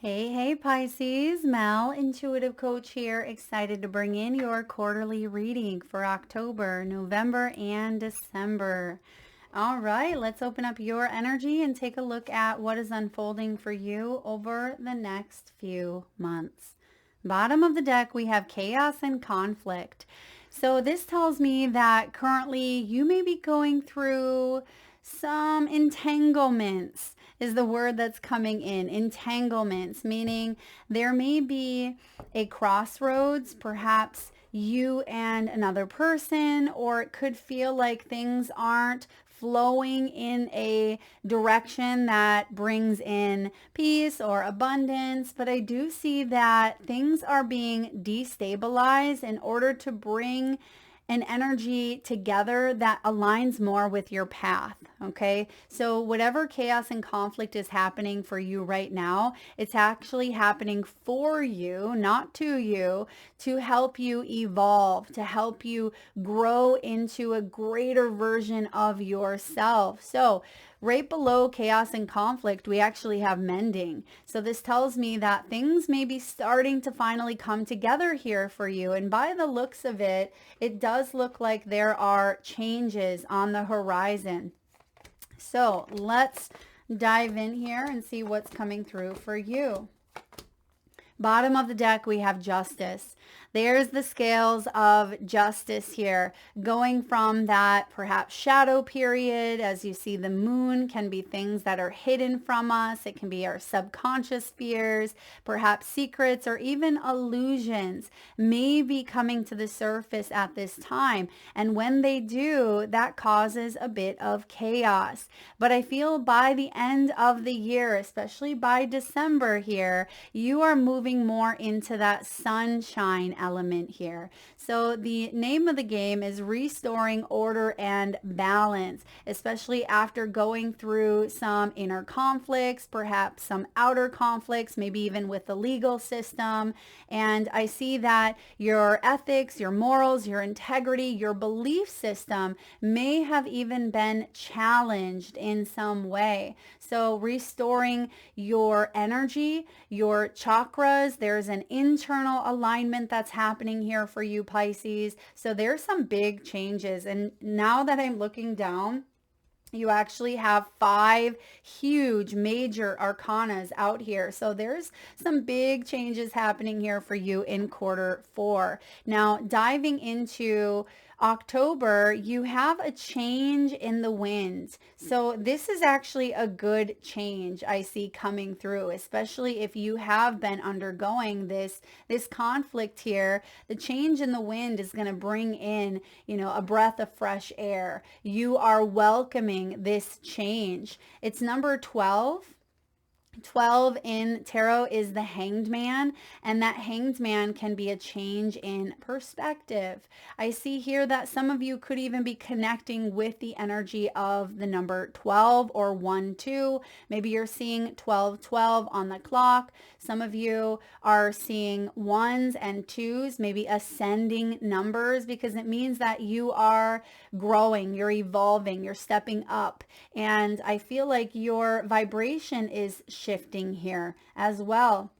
Hey, Pisces, Mel, intuitive coach here, excited to bring in your quarterly reading for October, November, and December. All right, let's open up your energy and take a look at what is unfolding for you over the next few months. Bottom of the deck, we have chaos and conflict. So this tells me that currently you may be going through some entanglements is the word that's coming in. Entanglements, meaning there may be a crossroads, perhaps you and another person, or it could feel like things aren't flowing in a direction that brings in peace or abundance. But I do see that things are being destabilized in order to bring an energy together that aligns more with your path. Okay. So whatever chaos and conflict is happening for you right now, it's actually happening for you, not to you, to help you evolve, to help you grow into a greater version of yourself. So right below chaos and conflict, we actually have mending. So this tells me that things may be starting to finally come together here for you. And by the looks of it, it does look like there are changes on the horizon. So let's dive in here and see what's coming through for you. Bottom of the deck, we have justice. There's the scales of justice here, going from that perhaps shadow period. As you see, the moon can be things that are hidden from us. It can be our subconscious fears, perhaps secrets, or even illusions may be coming to the surface at this time. And when they do, that causes a bit of chaos. But I feel by the end of the year, especially by December here, you are moving more into that sunshine element here. So the name of the game is restoring order and balance, especially after going through some inner conflicts, perhaps some outer conflicts, maybe even with the legal system. And I see that your ethics, your morals, your integrity, your belief system may have even been challenged in some way. So restoring your energy, your chakras, there's an internal alignment that's happening here for you, Pisces. So there's some big changes. And now that I'm looking down, you actually have 5 huge major arcanas out here. So there's some big changes happening here for you in quarter 4. Now, diving into October, you have a change in the wind. So this is actually a good change I see coming through, especially if you have been undergoing this conflict here. The change in the wind is going to bring in, a breath of fresh air. You are welcoming this change. It's number 12. 12 in tarot is the hanged man, and that hanged man can be a change in perspective. I see here that some of you could even be connecting with the energy of the number 12 or 1 2. Maybe you're seeing 12 12 on the clock. Some of you are seeing 1s and 2s, maybe ascending numbers, because it means that you are growing, you're evolving, you're stepping up. And I feel like your vibration is shifting here as well.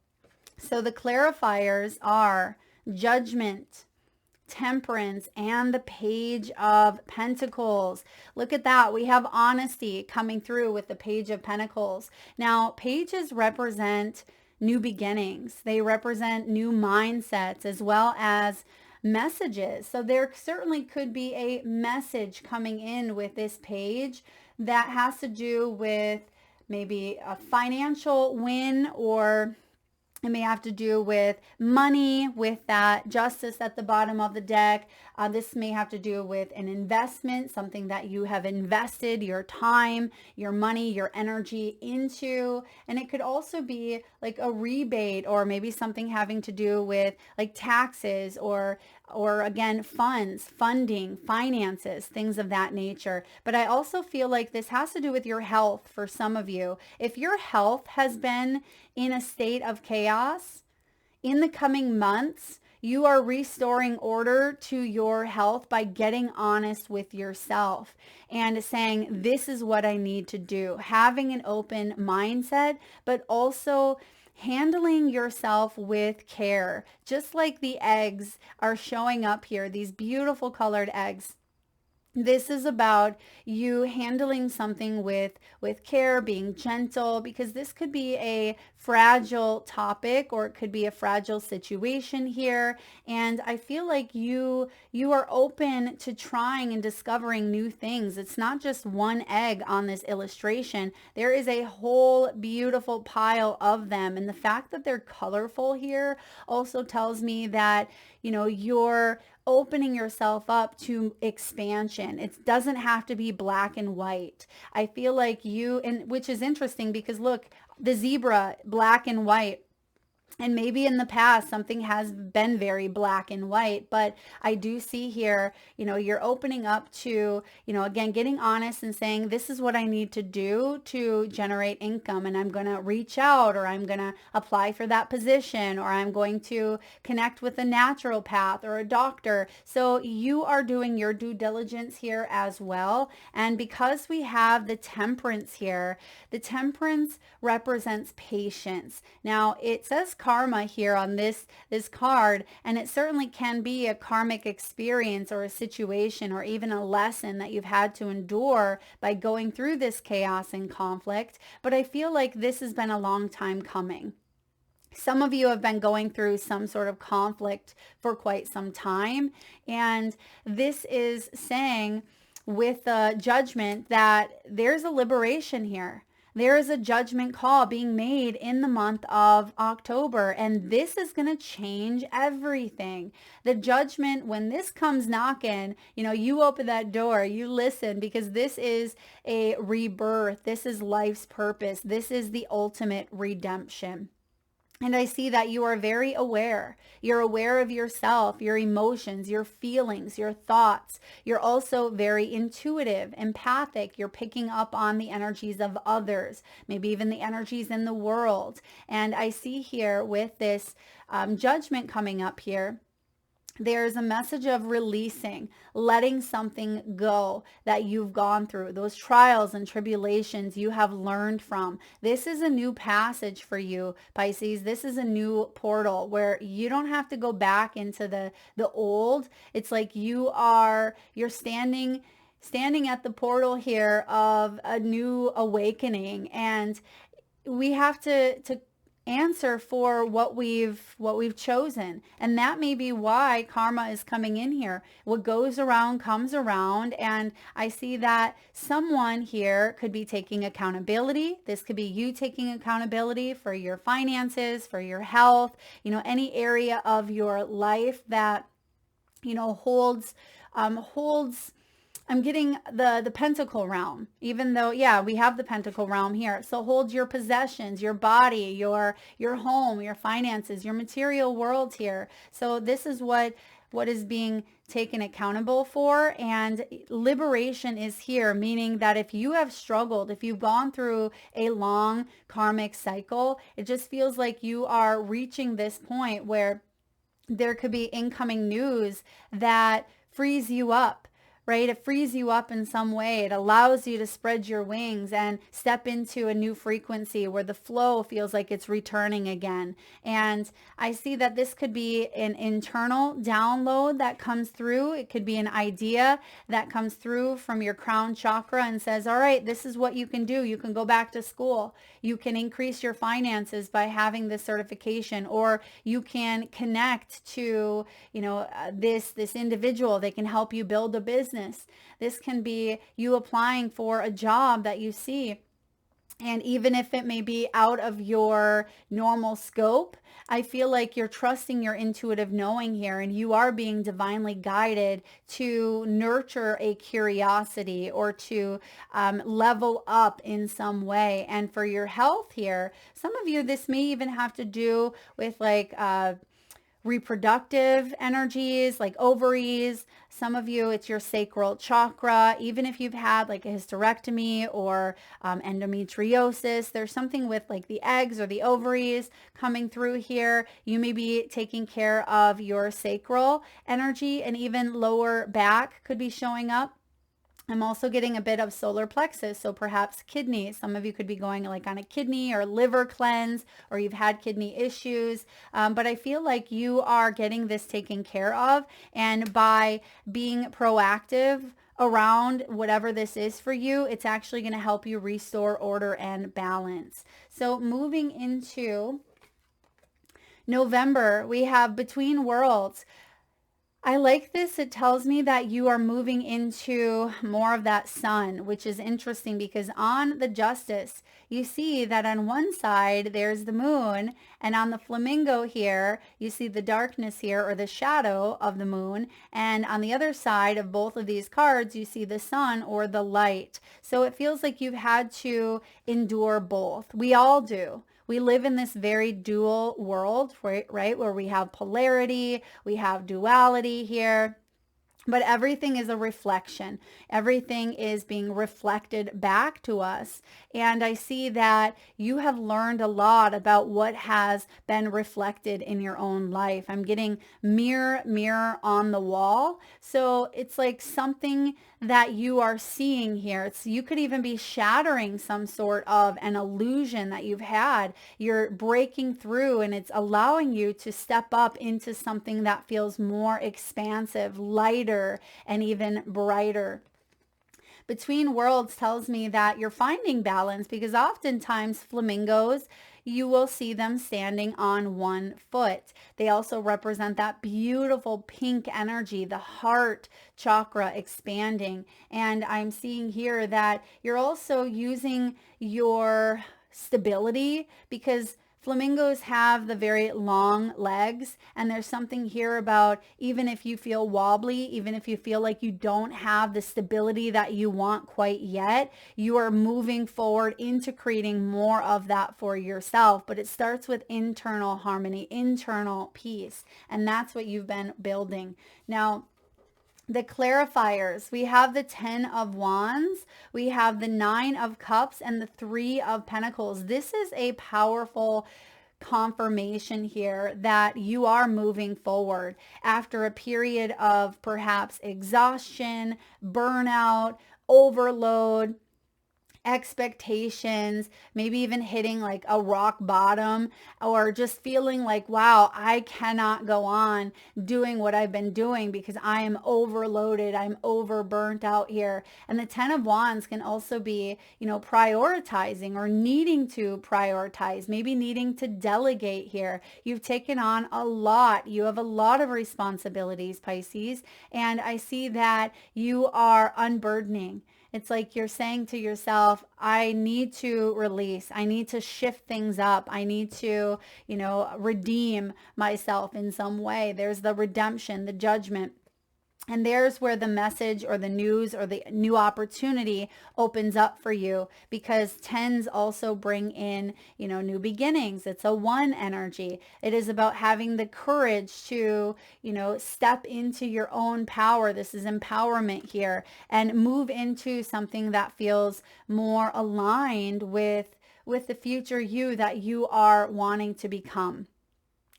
So the clarifiers are judgment, temperance, and the page of pentacles. Look at that. We have honesty coming through with the page of pentacles. Now, pages represent new beginnings. They represent new mindsets as well as messages. So there certainly could be a message coming in with this page that has to do with maybe a financial win, or it may have to do with money, with that justice at the bottom of the deck. This may have to do with an investment, something that you have invested your time, your money, your energy into. And it could also be like a rebate, or maybe something having to do with like taxes, or again, funds, funding, finances, things of that nature. But I also feel like this has to do with your health for some of you. If your health has been in a state of chaos, in the coming months, you are restoring order to your health by getting honest with yourself and saying, this is what I need to do. Having an open mindset, but also handling yourself with care, just like the eggs are showing up here, these beautiful colored eggs. This is about you handling something with care, being gentle, because this could be a fragile topic or it could be a fragile situation here. And I feel like you are open to trying and discovering new things. It's not just one egg on this illustration. There is a whole beautiful pile of them. And the fact that they're colorful here also tells me that, you're opening yourself up to expansion. It doesn't have to be black and white. I feel like and which is interesting because look, the zebra, black and white. And maybe in the past, something has been very black and white, but I do see here, you're opening up to, again, getting honest and saying, this is what I need to do to generate income. And I'm going to reach out, or I'm going to apply for that position, or I'm going to connect with a naturopath or a doctor. So you are doing your due diligence here as well. And because we have the temperance here, the temperance represents patience. Now it says karma here on this card, and it certainly can be a karmic experience or a situation or even a lesson that you've had to endure by going through this chaos and conflict. But I feel like this has been a long time coming. Some of you have been going through some sort of conflict for quite some time, and this is saying with the judgment that there's a liberation here. There is a judgment call being made in the month of October, and this is going to change everything. The judgment, when this comes knocking, you open that door, you listen, because this is a rebirth. This is life's purpose. This is the ultimate redemption. And I see that you are very aware. You're aware of yourself, your emotions, your feelings, your thoughts. You're also very intuitive, empathic. You're picking up on the energies of others, maybe even the energies in the world. And I see here with this judgment coming up here, there's a message of releasing, letting something go that you've gone through, those trials and tribulations you have learned from. This is a new passage for you, Pisces. This is a new portal where you don't have to go back into the old. It's like you're standing at the portal here of a new awakening, and we have to answer for what we've chosen. And that may be why karma is coming in here. What goes around comes around. And I see that someone here could be taking accountability. This could be you taking accountability for your finances, for your health, any area of your life that holds I'm getting the pentacle realm, even though, yeah, we have the pentacle realm here. So hold your possessions, your body, your home, your finances, your material world here. So this is what is being taken accountable for, and liberation is here, meaning that if you have struggled, if you've gone through a long karmic cycle, it just feels like you are reaching this point where there could be incoming news that frees you up. Right? It frees you up in some way. It allows you to spread your wings and step into a new frequency where the flow feels like it's returning again. And I see that this could be an internal download that comes through. It could be an idea that comes through from your crown chakra and says, all right, this is what you can do. You can go back to school. You can increase your finances by having this certification, or you can connect to, this individual. They can help you build a business. This can be you applying for a job that you see. And even if it may be out of your normal scope, I feel like you're trusting your intuitive knowing here, and you are being divinely guided to nurture a curiosity or to level up in some way. And for your health here, some of you, this may even have to do with like reproductive energies like ovaries. Some of you, it's your sacral chakra. Even if you've had like a hysterectomy or endometriosis, there's something with like the eggs or the ovaries coming through here. You may be taking care of your sacral energy, and even lower back could be showing up. I'm also getting a bit of solar plexus, so perhaps kidneys. Some of you could be going like on a kidney or liver cleanse, or you've had kidney issues. But I feel like you are getting this taken care of. And by being proactive around whatever this is for you, it's actually going to help you restore order and balance. So moving into November, we have Between Worlds. I like this. It tells me that you are moving into more of that sun, which is interesting because on the Justice, you see that on one side, there's the moon, and on the flamingo here, you see the darkness here or the shadow of the moon. And on the other side of both of these cards, you see the sun or the light. So it feels like you've had to endure both. We all do. We live in this very dual world, right? Where we have polarity, we have duality here. But everything is a reflection. Everything is being reflected back to us. And I see that you have learned a lot about what has been reflected in your own life. I'm getting mirror, mirror on the wall. So it's like something that you are seeing here. You could even be shattering some sort of an illusion that you've had. You're breaking through, and it's allowing you to step up into something that feels more expansive, lighter, and even brighter. Between Worlds tells me that you're finding balance, because oftentimes flamingos, you will see them standing on one foot. They also represent that beautiful pink energy, the heart chakra expanding. And I'm seeing here that you're also using your stability, because flamingos have the very long legs, and there's something here about even if you feel wobbly, even if you feel like you don't have the stability that you want quite yet, you are moving forward into creating more of that for yourself. But it starts with internal harmony, internal peace, and that's what you've been building. Now, the clarifiers, we have the 10 of Wands, we have the 9 of Cups, and the 3 of Pentacles. This is a powerful confirmation here that you are moving forward after a period of perhaps exhaustion, burnout, overload, expectations, maybe even hitting like a rock bottom, or just feeling like, wow, I cannot go on doing what I've been doing because I am overloaded, I'm overburnt out here. And the 10 of Wands can also be, prioritizing or needing to prioritize, maybe needing to delegate here. You've taken on a lot. You have a lot of responsibilities, Pisces, and I see that you are unburdening. It's like you're saying to yourself, I need to release. I need to shift things up. I need to, redeem myself in some way. There's the redemption, the judgment. And there's where the message or the news or the new opportunity opens up for you, because tens also bring in, new beginnings. It's a 1 energy. It is about having the courage to, step into your own power. This is empowerment here, and move into something that feels more aligned with the future you that you are wanting to become,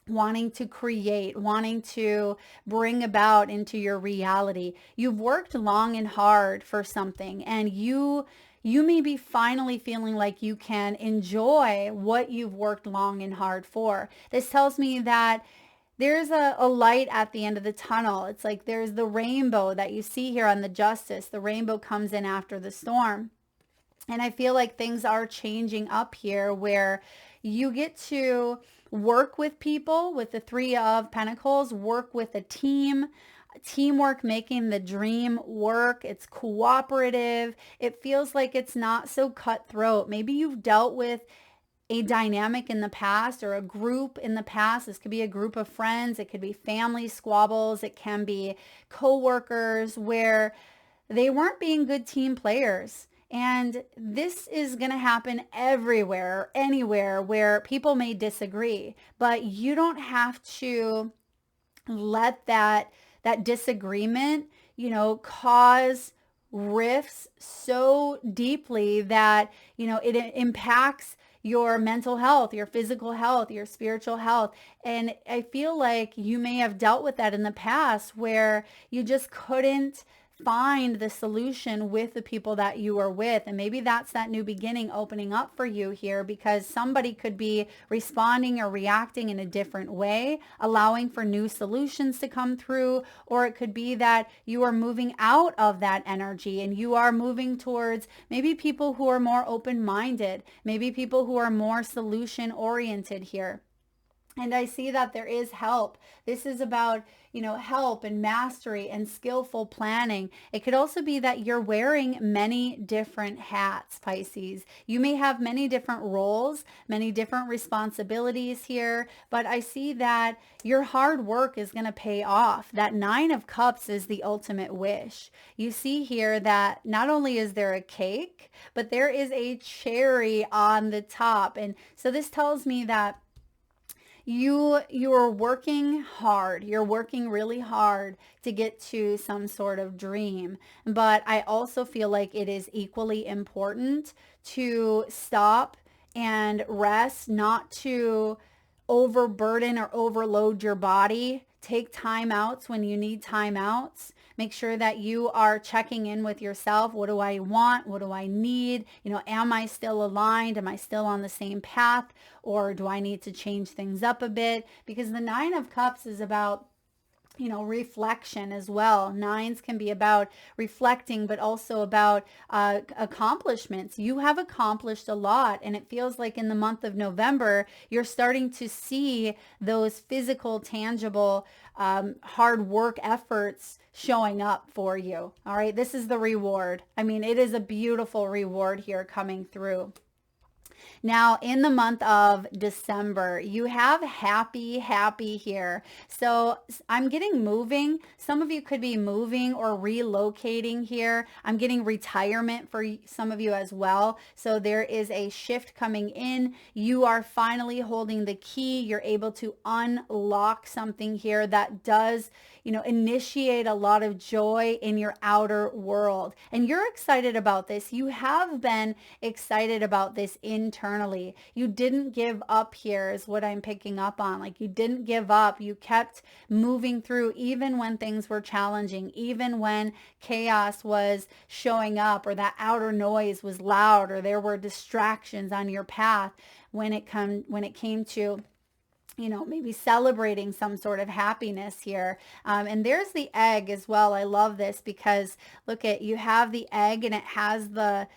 wanting to create, wanting to bring about into your reality. You've worked long and hard for something, and you may be finally feeling like you can enjoy what you've worked long and hard for. This tells me that there's a light at the end of the tunnel. It's like there's the rainbow that you see here on the Justice. The rainbow comes in after the storm. And I feel like things are changing up here, where you get to work with people with the 3 of Pentacles, work with a team, teamwork, making the dream work. It's cooperative. It feels like it's not so cutthroat. Maybe you've dealt with a dynamic in the past or a group in the past. This could be a group of friends. It could be family squabbles. It can be coworkers where they weren't being good team players. And this is going to happen everywhere, anywhere where people may disagree, but you don't have to let that disagreement, cause rifts so deeply that, it impacts your mental health, your physical health, your spiritual health. And I feel like you may have dealt with that in the past, where you just couldn't find the solution with the people that you are with. And maybe that's that new beginning opening up for you here, because somebody could be responding or reacting in a different way, allowing for new solutions to come through. Or it could be that you are moving out of that energy and you are moving towards maybe people who are more open-minded, maybe people who are more solution-oriented here. And I see that there is help. This is about, help and mastery and skillful planning. It could also be that you're wearing many different hats, Pisces. You may have many different roles, many different responsibilities here, but I see that your hard work is going to pay off. That Nine of Cups is the ultimate wish. You see here that not only is there a cake, but there is a cherry on the top. And so this tells me that you're working hard. You're working really hard to get to some sort of dream. But I also feel like it is equally important to stop and rest, not to overburden or overload your body. Take time outs when you need time outs. Make sure that you are checking in with yourself. What do I want? What do I need? Am I still aligned? Am I still on the same path? Or do I need to change things up a bit? Because the Nine of Cups is about reflection as well. Nines can be about reflecting, but also about accomplishments. You have accomplished a lot, and it feels like in the month of November, you're starting to see those physical, tangible, hard work efforts showing up for you. All right. This is the reward. I mean, it is a beautiful reward here coming through. Now, in the month of December, you have happy, happy here. So I'm getting moving. Some of you could be moving or relocating here. I'm getting retirement for some of you as well. So there is a shift coming in. You are finally holding the key. You're able to unlock something here that does, initiate a lot of joy in your outer world. And you're excited about this. You have been excited about this internally. You didn't give up here is what I'm picking up on. Like, you didn't give up. You kept moving through even when things were challenging, even when chaos was showing up or that outer noise was loud or there were distractions on your path when it came to maybe celebrating some sort of happiness here. And there's the egg as well. I love this because look at, you have the egg and it has the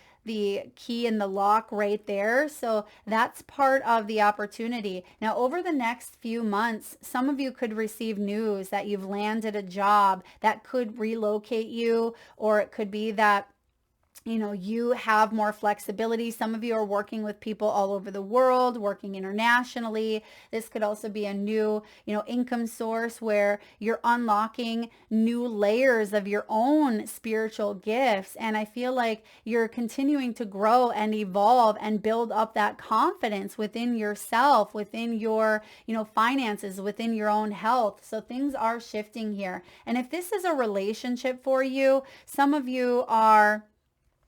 key in the lock right there. So that's part of the opportunity. Now, over the next few months, some of you could receive news that you've landed a job that could relocate you, or it could be that you have more flexibility. Some of you are working with people all over the world, working internationally. This could also be a new, income source where you're unlocking new layers of your own spiritual gifts. And I feel like you're continuing to grow and evolve and build up that confidence within yourself, within your, finances, within your own health. So things are shifting here. And if this is a relationship for you, some of you are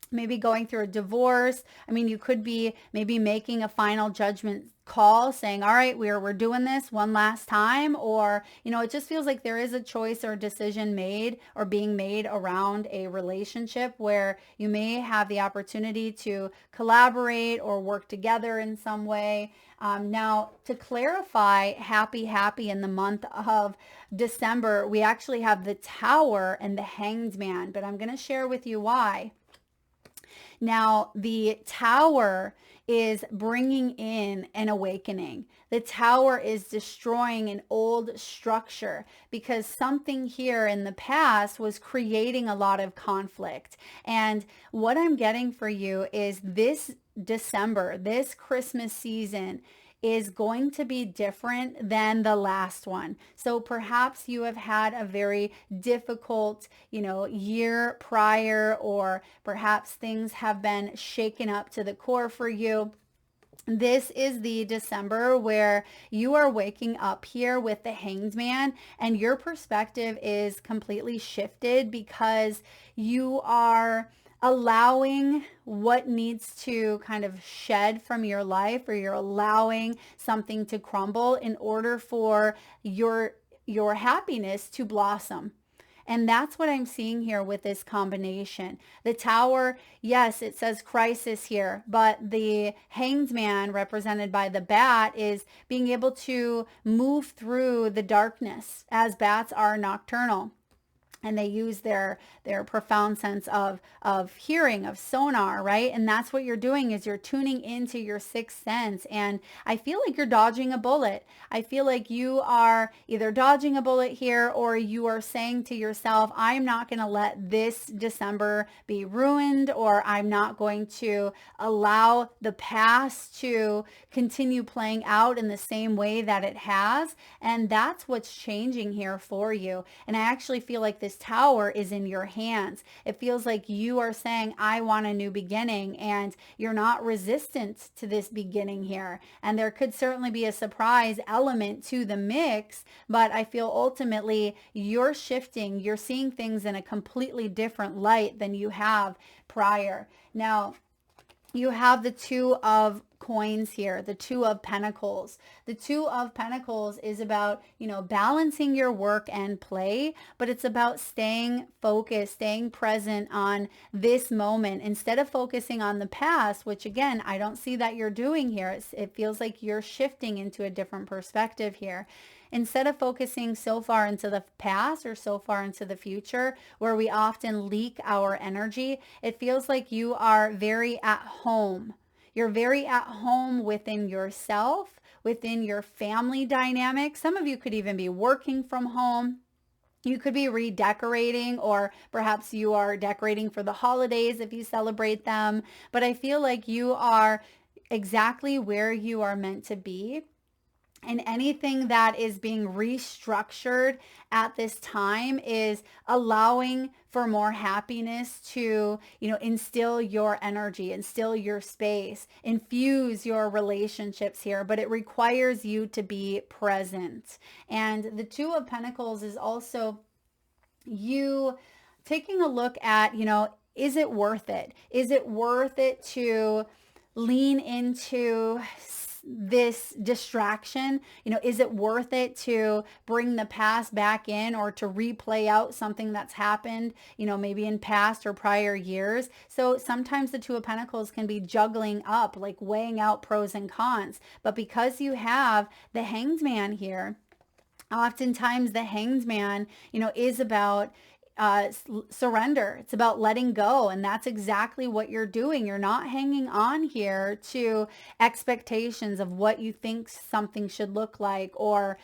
maybe going through a divorce. I mean, you could be maybe making a final judgment call saying, all right, we're doing this one last time. Or, it just feels like there is a choice or a decision made or being made around a relationship where you may have the opportunity to collaborate or work together in some way. Now, to clarify happy in the month of December, we actually have the Tower and the Hanged Man, but I'm going to share with you why. Now, the Tower is bringing in an awakening. The Tower is destroying an old structure because something here in the past was creating a lot of conflict. And what I'm getting for you is this December, this Christmas season, is going to be different than the last one. So perhaps you have had a very difficult, year prior, or perhaps things have been shaken up to the core for you. This is the December where you are waking up here with the Hanged Man and your perspective is completely shifted because you are allowing what needs to kind of shed from your life, or you're allowing something to crumble in order for your happiness to blossom. And that's what I'm seeing here with this combination. The Tower, yes, it says crisis here, but the Hanged Man, represented by the bat, is being able to move through the darkness, as bats are nocturnal. And they use their profound sense of hearing, of sonar, right? And that's what you're doing, is you're tuning into your sixth sense. And I feel like you're dodging a bullet. I feel like you are either dodging a bullet here, or you are saying to yourself, I'm not going to let this December be ruined, or I'm not going to allow the past to continue playing out in the same way that it has. And that's what's changing here for you. And I actually feel like this Tower is in your hands. It feels like you are saying, I want a new beginning, and you're not resistant to this beginning here. And there could certainly be a surprise element to the mix, but I feel ultimately you're shifting. You're seeing things in a completely different light than you have prior. Now, you have the Two of Coins here, the Two of Pentacles. The Two of Pentacles is about, balancing your work and play, but it's about staying focused, staying present on this moment instead of focusing on the past, which again, I don't see that you're doing here. It feels like you're shifting into a different perspective here. Instead of focusing so far into the past or so far into the future, where we often leak our energy, it feels like you are very at home. You're very at home within yourself, within your family dynamic. Some of you could even be working from home. You could be redecorating, or perhaps you are decorating for the holidays if you celebrate them. But I feel like you are exactly where you are meant to be. And anything that is being restructured at this time is allowing for more happiness to, instill your energy, instill your space, infuse your relationships here. But it requires you to be present. And the Two of Pentacles is also you taking a look at, is it worth it? Is it worth it to lean into this distraction? Is it worth it to bring the past back in, or to replay out something that's happened, maybe in past or prior years? So sometimes the Two of Pentacles can be juggling up, like weighing out pros and cons. But because you have the Hanged Man here, oftentimes the Hanged Man, is about surrender. It's about letting go. And that's exactly what you're doing. You're not hanging on here to expectations of what you think something should look like, or,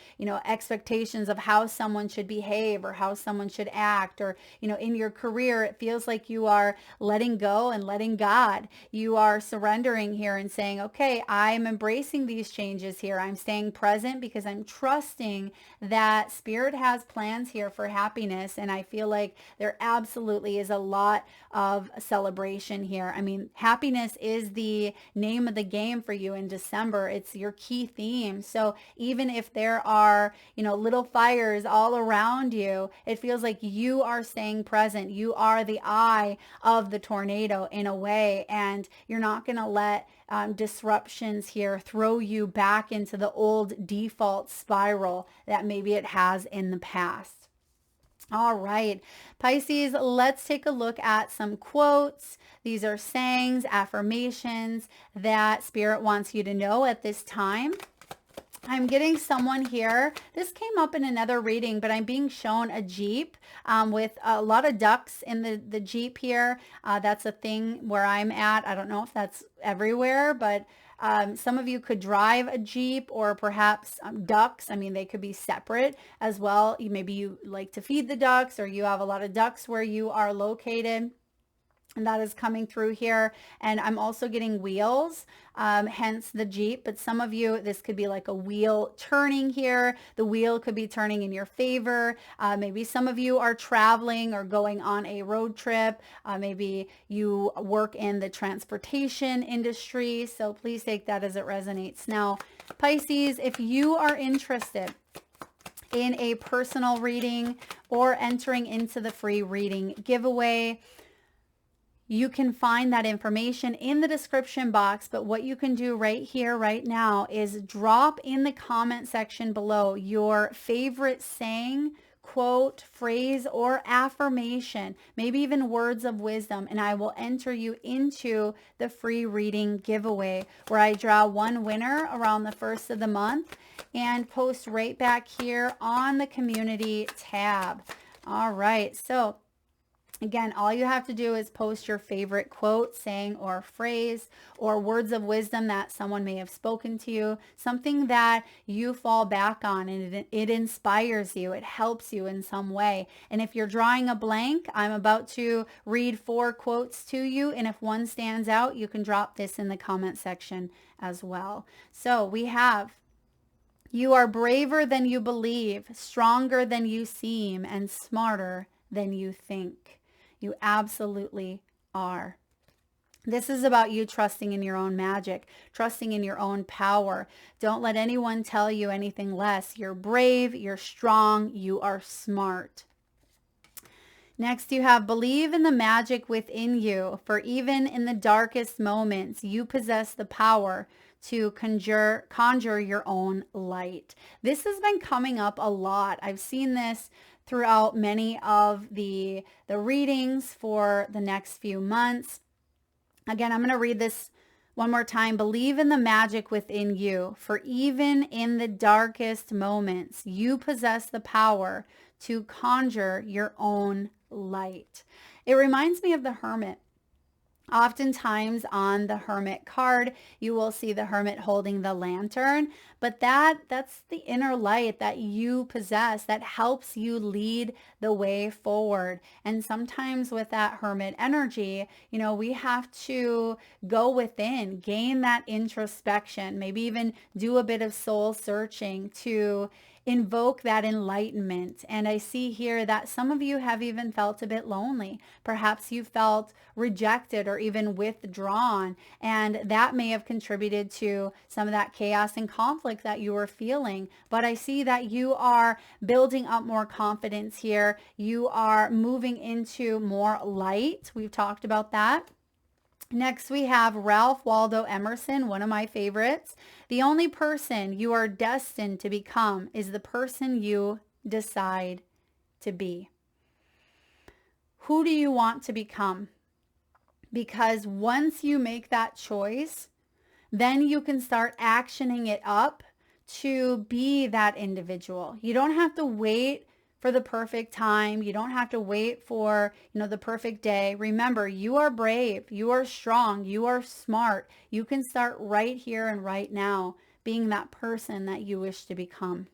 expectations of how someone should behave or how someone should act, or, in your career, it feels like you are letting go and letting God. You are surrendering here and saying, okay, I'm embracing these changes here. I'm staying present because I'm trusting that Spirit has plans here for happiness. And I feel like there absolutely is a lot of celebration here. I mean, happiness is the name of the game for you in December. It's your key theme. So even if there are, little fires all around you, it feels like you are staying present. You are the eye of the tornado in a way, and you're not going to let disruptions here throw you back into the old default spiral that maybe it has in the past. All right, Pisces, let's take a look at some quotes. These are sayings, affirmations that Spirit wants you to know at this time. I'm getting someone here. This came up in another reading, but I'm being shown a Jeep with a lot of ducks in the Jeep here. That's a thing where I'm at. I don't know if that's everywhere, but some of you could drive a Jeep, or perhaps ducks. I mean, they could be separate as well. Maybe you like to feed the ducks, or you have a lot of ducks where you are located. And that is coming through here. And I'm also getting wheels, hence the Jeep. But some of you, this could be like a wheel turning here. The wheel could be turning in your favor. Maybe some of you are traveling or going on a road trip. Maybe you work in the transportation industry. So please take that as it resonates. Now, Pisces, if you are interested in a personal reading or entering into the free reading giveaway, you can find that information in the description box, but what you can do right here, right now, is drop in the comment section below your favorite saying, quote, phrase, or affirmation, maybe even words of wisdom, and I will enter you into the free reading giveaway where I draw one winner around the first of the month and post right back here on the community tab. All right, so again, all you have to do is post your favorite quote, saying, or phrase, or words of wisdom that someone may have spoken to you, something that you fall back on and it inspires you, it helps you in some way. And if you're drawing a blank, I'm about to read 4 quotes to you, and if one stands out, you can drop this in the comment section as well. So we have, you are braver than you believe, stronger than you seem, and smarter than you think. You absolutely are. This is about you trusting in your own magic, trusting in your own power. Don't let anyone tell you anything less. You're brave, you're strong, you are smart. Next, you have, believe in the magic within you, for even in the darkest moments, you possess the power to conjure your own light. This has been coming up a lot. I've seen this throughout many of the readings for the next few months. Again, I'm going to read this one more time. Believe in the magic within you, for even in the darkest moments, you possess the power to conjure your own light. It reminds me of the Hermit. Oftentimes on the Hermit card, you will see the Hermit holding the lantern, but that's the inner light that you possess that helps you lead the way forward. And sometimes with that Hermit energy, we have to go within, gain that introspection, maybe even do a bit of soul searching to invoke that enlightenment. And I see here that some of you have even felt a bit lonely. Perhaps you felt rejected or even withdrawn, and that may have contributed to some of that chaos and conflict that you were feeling. But I see that you are building up more confidence here. You are moving into more light. We've talked about that. Next, we have Ralph Waldo Emerson, one of my favorites. The only person you are destined to become is the person you decide to be. Who do you want to become? Because once you make that choice, then you can start actioning it up to be that individual. You don't have to wait for the perfect time. You don't have to wait for, the perfect day. Remember, you are brave, you are strong, you are smart. You can start right here and right now being that person that you wish to become.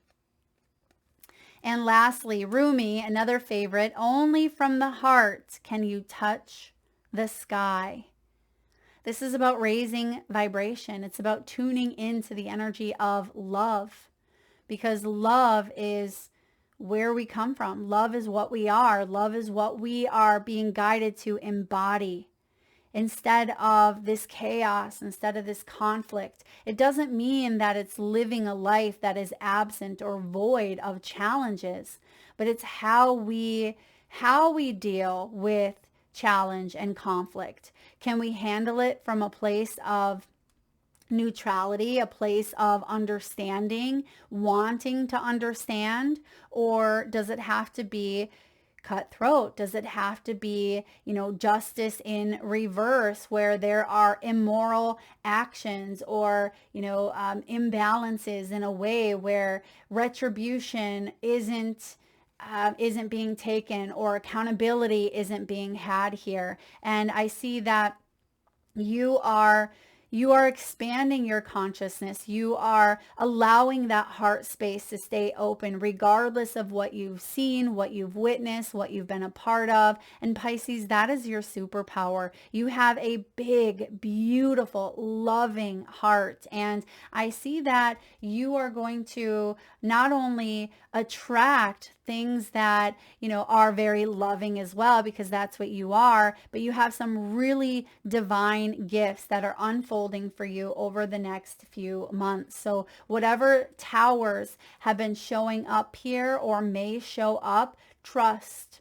And lastly, Rumi, another favorite, only from the heart can you touch the sky. This is about raising vibration. It's about tuning into the energy of love, because love is where we come from. Love is what we are. Love is what we are being guided to embody. Instead of this chaos, instead of this conflict, it doesn't mean that it's living a life that is absent or void of challenges, but it's how we deal with challenge and conflict. Can we handle it from a place of neutrality, a place of understanding, wanting to understand, or does it have to be cutthroat? Does it have to be, justice in reverse, where there are immoral actions or, imbalances in a way where retribution isn't being taken or accountability isn't being had here? And I see that you are expanding your consciousness. You are allowing that heart space to stay open regardless of what you've seen, what you've witnessed, what you've been a part of. And Pisces, that is your superpower. You have a big, beautiful, loving heart. And I see that you are going to not only attract things that, are very loving as well, because that's what you are, but you have some really divine gifts that are unfolding for you over the next few months. So whatever towers have been showing up here or may show up, trust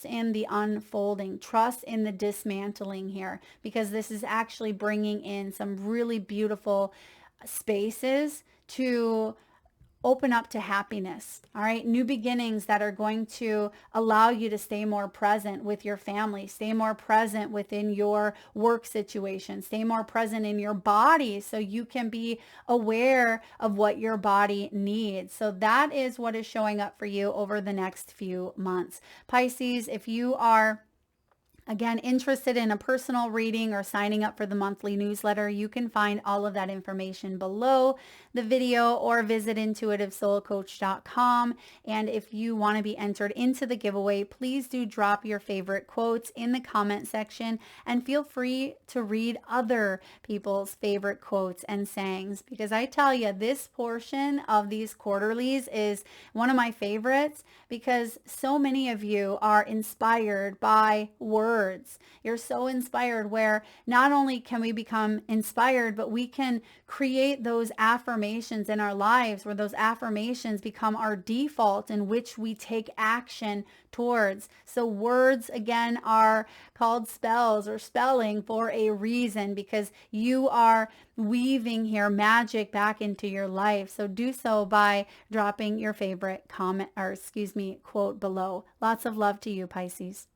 in the unfolding, trust in the dismantling here, because this is actually bringing in some really beautiful spaces to open up to happiness. All right. New beginnings that are going to allow you to stay more present with your family, stay more present within your work situation, stay more present in your body so you can be aware of what your body needs. So that is what is showing up for you over the next few months. Pisces, if you are again, interested in a personal reading or signing up for the monthly newsletter, you can find all of that information below the video or visit intuitivesoulcoach.com. And if you want to be entered into the giveaway, please do drop your favorite quotes in the comment section and feel free to read other people's favorite quotes and sayings, because I tell you, this portion of these quarterlies is one of my favorites because so many of you are inspired by words. You're so inspired where not only can we become inspired, but we can create those affirmations in our lives where those affirmations become our default in which we take action towards. So words, again, are called spells or spelling for a reason, because you are weaving here magic back into your life. So do so by dropping your favorite comment, or quote below. Lots of love to you, Pisces.